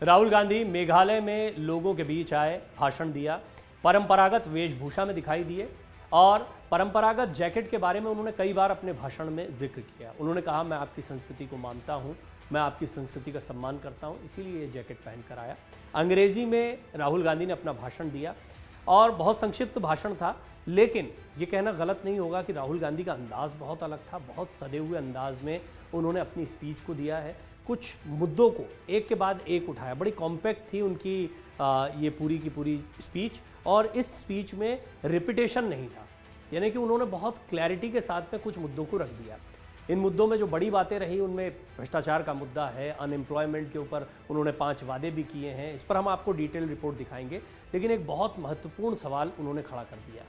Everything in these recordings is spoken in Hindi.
राहुल गांधी मेघालय में लोगों के बीच आए, भाषण दिया, परंपरागत वेशभूषा में दिखाई दिए और परंपरागत जैकेट के बारे में उन्होंने कई बार अपने भाषण में जिक्र किया। उन्होंने कहा, मैं आपकी संस्कृति को मानता हूं, मैं आपकी संस्कृति का सम्मान करता हूं, इसीलिए ये जैकेट पहन कर आया। अंग्रेजी में राहुल गांधी ने अपना भाषण दिया और बहुत संक्षिप्त भाषण था, लेकिन ये कहना गलत नहीं होगा कि राहुल गांधी का अंदाज़ बहुत अलग था। बहुत सधे हुए अंदाज में उन्होंने अपनी स्पीच को दिया है। कुछ मुद्दों को एक के बाद एक उठाया। बड़ी कॉम्पैक्ट थी उनकी ये पूरी की पूरी स्पीच, और इस स्पीच में रिपीटेशन नहीं था, यानी कि उन्होंने बहुत क्लैरिटी के साथ में कुछ मुद्दों को रख दिया। इन मुद्दों में जो बड़ी बातें रही उनमें भ्रष्टाचार का मुद्दा है, अनएम्प्लॉयमेंट के ऊपर उन्होंने 5 वादे भी किए हैं, इस पर हम आपको डिटेल रिपोर्ट दिखाएंगे। लेकिन एक बहुत महत्वपूर्ण सवाल उन्होंने खड़ा कर दिया।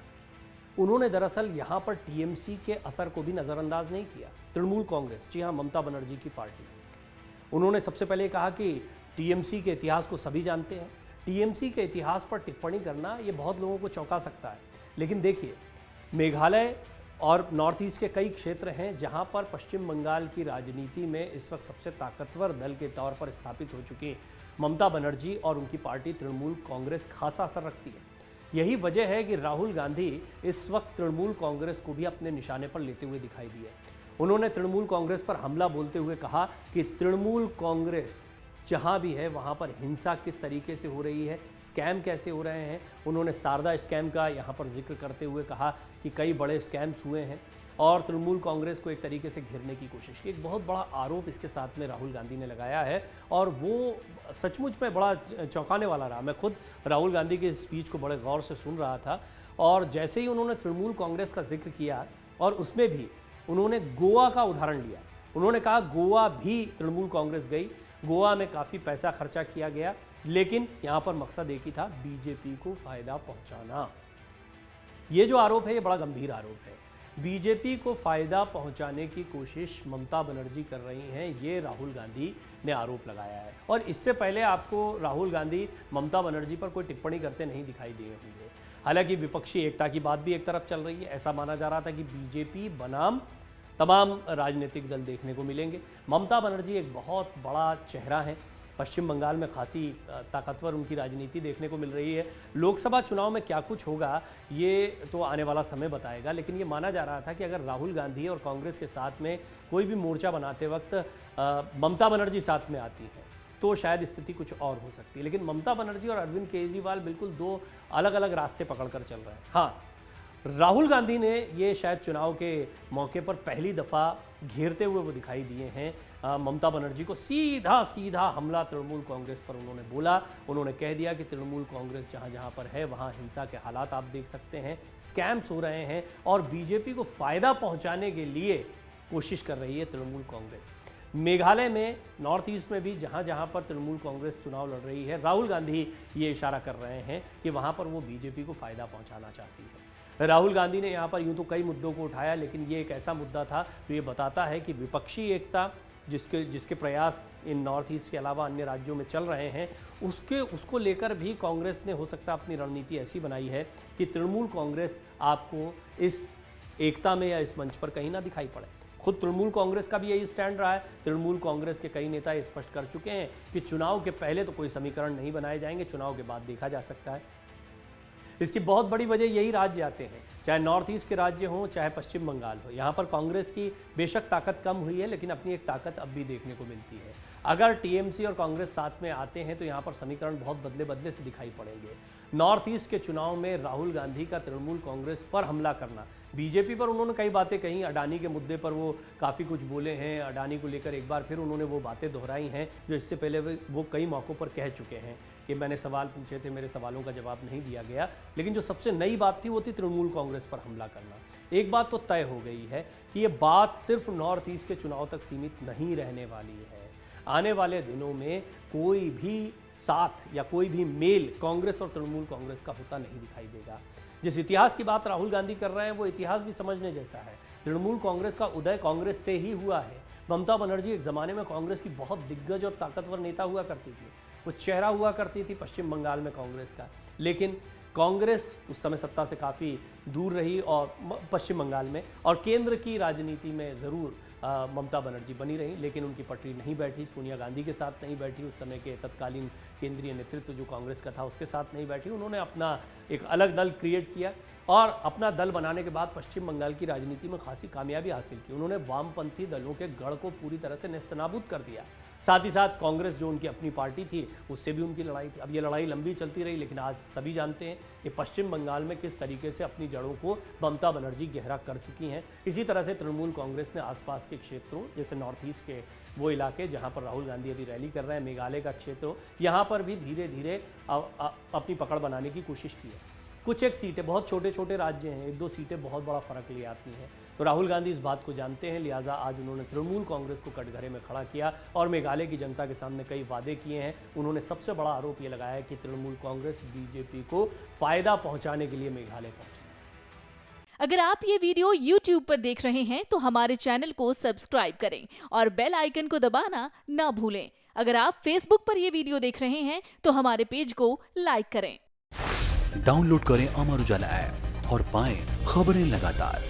उन्होंने दरअसल यहाँ पर टीएमसी के असर को भी नज़रअंदाज नहीं किया। तृणमूल कांग्रेस, जी हाँ, ममता बनर्जी की पार्टी, उन्होंने सबसे पहले कहा कि टीएमसी के इतिहास को सभी जानते हैं। टीएमसी के इतिहास पर टिप्पणी करना ये बहुत लोगों को चौंका सकता है, लेकिन देखिए, मेघालय और नॉर्थ ईस्ट के कई क्षेत्र हैं जहां पर पश्चिम बंगाल की राजनीति में इस वक्त सबसे ताकतवर दल के तौर पर स्थापित हो चुकी ममता बनर्जी और उनकी पार्टी तृणमूल कांग्रेस खासा असर रखती है। यही वजह है कि राहुल गांधी इस वक्त तृणमूल कांग्रेस को भी अपने निशाने पर लेते हुए दिखाई दिए। उन्होंने तृणमूल कांग्रेस पर हमला बोलते हुए कहा कि तृणमूल कांग्रेस जहां भी है वहां पर हिंसा किस तरीके से हो रही है, स्कैम कैसे हो रहे हैं। उन्होंने शारदा स्कैम का यहां पर जिक्र करते हुए कहा कि कई बड़े स्कैम्स हुए हैं और तृणमूल कांग्रेस को एक तरीके से घेरने की कोशिश की। एक बहुत बड़ा आरोप इसके साथ में राहुल गांधी ने लगाया है और वो सचमुच में बड़ा चौंकाने वाला रहा। मैं खुद राहुल गांधी की स्पीच को बड़े गौर से सुन रहा था और जैसे ही उन्होंने तृणमूल कांग्रेस का जिक्र किया और उसमें भी उन्होंने गोवा का उदाहरण लिया। उन्होंने कहा गोवा भी तृणमूल कांग्रेस गई, गोवा में काफ़ी पैसा खर्चा किया गया, लेकिन यहाँ पर मकसद एक ही था, बीजेपी को फ़ायदा पहुँचाना। ये जो आरोप है ये बड़ा गंभीर आरोप है। बीजेपी को फ़ायदा पहुँचाने की कोशिश ममता बनर्जी कर रही हैं, ये राहुल गांधी ने आरोप लगाया है। और इससे पहले आपको राहुल गांधी ममता बनर्जी पर कोई टिप्पणी करते नहीं दिखाई दिए होंगे। हालांकि विपक्षी एकता की बात भी एक तरफ चल रही है। ऐसा माना जा रहा था कि बीजेपी बनाम तमाम राजनीतिक दल देखने को मिलेंगे। ममता बनर्जी एक बहुत बड़ा चेहरा है, पश्चिम बंगाल में खासी ताकतवर उनकी राजनीति देखने को मिल रही है। लोकसभा चुनाव में क्या कुछ होगा ये तो आने वाला समय बताएगा, लेकिन ये माना जा रहा था कि अगर राहुल गांधी और कांग्रेस के साथ में कोई भी मोर्चा बनाते वक्त ममता बनर्जी साथ में आती है तो शायद स्थिति कुछ और हो सकती है। लेकिन ममता बनर्जी और अरविंद केजरीवाल बिल्कुल 2 अलग अलग रास्ते पकड़ कर चल रहे हैं। हाँ, राहुल गांधी ने ये शायद चुनाव के मौके पर पहली दफ़ा घेरते हुए वो दिखाई दिए हैं ममता बनर्जी को। सीधा सीधा हमला तृणमूल कांग्रेस पर उन्होंने बोला। उन्होंने कह दिया कि तृणमूल कांग्रेस जहाँ जहाँ पर है वहाँ हिंसा के हालात आप देख सकते हैं, स्कैम्स हो रहे हैं और बीजेपी को फ़ायदा पहुँचाने के लिए कोशिश कर रही है तृणमूल कांग्रेस। मेघालय में, नॉर्थ ईस्ट में भी जहाँ जहाँ पर तृणमूल कांग्रेस चुनाव लड़ रही है, राहुल गांधी ये इशारा कर रहे हैं कि वहाँ पर वो बीजेपी को फ़ायदा पहुँचाना चाहती है। राहुल गांधी ने यहाँ पर यूँ तो कई मुद्दों को उठाया, लेकिन ये एक ऐसा मुद्दा था जो ये बताता है कि विपक्षी एकता जिसके प्रयास इन नॉर्थ ईस्ट के अलावा अन्य राज्यों में चल रहे हैं, उसको लेकर भी कांग्रेस ने हो सकता है अपनी रणनीति ऐसी बनाई है कि तृणमूल कांग्रेस आपको इस एकता में या इस मंच पर कहीं ना दिखाई पड़े। खुद तृणमूल कांग्रेस का भी यही स्टैंड रहा है। तृणमूल कांग्रेस के कई नेता स्पष्ट कर चुके हैं कि चुनाव के पहले तो कोई समीकरण नहीं बनाए जाएंगे, चुनाव के बाद देखा जा सकता है। इसकी बहुत बड़ी वजह यही राज्य आते हैं, चाहे नॉर्थ ईस्ट के राज्य हों चाहे पश्चिम बंगाल हो। यहाँ पर कांग्रेस की बेशक ताकत कम हुई है, लेकिन अपनी एक ताकत अब भी देखने को मिलती है। अगर टीएमसी और कांग्रेस साथ में आते हैं तो यहाँ पर समीकरण बहुत बदले बदले से दिखाई पड़ेंगे। नॉर्थ ईस्ट के चुनाव में राहुल गांधी का तृणमूल कांग्रेस पर हमला करना, बीजेपी पर उन्होंने कई बातें कही, अडानी के मुद्दे पर वो काफ़ी कुछ बोले हैं, अडानी को लेकर एक बार फिर उन्होंने वो बातें दोहराई हैं जो इससे पहले वो कई मौक़ों पर कह चुके हैं कि मैंने सवाल पूछे थे, मेरे सवालों का जवाब नहीं दिया गया। लेकिन जो सबसे नई बात थी वो थी तृणमूल कांग्रेस पर हमला करना। एक बात तो तय हो गई है कि ये बात सिर्फ नॉर्थ ईस्ट के चुनाव तक सीमित नहीं रहने वाली है। आने वाले दिनों में कोई भी साथ या कोई भी मेल कांग्रेस और तृणमूल कांग्रेस का होता नहीं दिखाई देगा। जिस इतिहास की बात राहुल गांधी कर रहे हैं वो इतिहास भी समझने जैसा है। तृणमूल कांग्रेस का उदय कांग्रेस से ही हुआ है। ममता बनर्जी एक ज़माने में कांग्रेस की बहुत दिग्गज और ताकतवर नेता हुआ करती थी, वो चेहरा हुआ करती थी पश्चिम बंगाल में कांग्रेस का। लेकिन कांग्रेस उस समय सत्ता से काफ़ी दूर रही और पश्चिम बंगाल में, और केंद्र की राजनीति में ज़रूर ममता बनर्जी बनी रही, लेकिन उनकी पटरी नहीं बैठी। सोनिया गांधी के साथ नहीं बैठी, उस समय के तत्कालीन केंद्रीय नेतृत्व जो कांग्रेस का था उसके साथ नहीं बैठी। उन्होंने अपना एक अलग दल क्रिएट किया और अपना दल बनाने के बाद पश्चिम बंगाल की राजनीति में खासी कामयाबी हासिल की। उन्होंने वामपंथी दलों के गढ़ को पूरी तरह से नेस्तनाबूद कर दिया। साथ ही साथ कांग्रेस जो उनकी अपनी पार्टी थी उससे भी उनकी लड़ाई थी। अब ये लड़ाई लंबी चलती रही, लेकिन आज सभी जानते हैं कि पश्चिम बंगाल में किस तरीके से अपनी जड़ों को ममता बनर्जी गहरा कर चुकी हैं। इसी तरह से तृणमूल कांग्रेस ने आसपास के क्षेत्रों जैसे नॉर्थ ईस्ट के वो इलाके जहां पर राहुल गांधी अभी रैली कर रहे हैं, मेघालय का क्षेत्र, यहाँ पर भी धीरे धीरे अपनी पकड़ बनाने की कोशिश की है। कुछ एक सीटें, बहुत छोटे छोटे राज्य हैं, 1-2 सीटें बहुत बड़ा फर्क ले आती हैं। तो राहुल गांधी इस बात को जानते हैं, लिहाजा आज उन्होंने तृणमूल कांग्रेस को कटघरे में खड़ा किया और मेघालय की जनता के सामने कई वादे किए हैं। उन्होंने सबसे बड़ा आरोप ये लगाया है कि तृणमूल कांग्रेस बीजेपी को फायदा पहुंचाने के लिए मेघालय पहुंची। अगर आप ये वीडियो YouTube पर देख रहे हैं तो हमारे चैनल को सब्सक्राइब करें और बेल आइकन को दबाना ना भूलें। अगर आप Facebook पर ये वीडियो देख रहे हैं तो हमारे पेज को लाइक करें। डाउनलोड करें अमर उजाला ऐप और पाएं खबरें लगातार।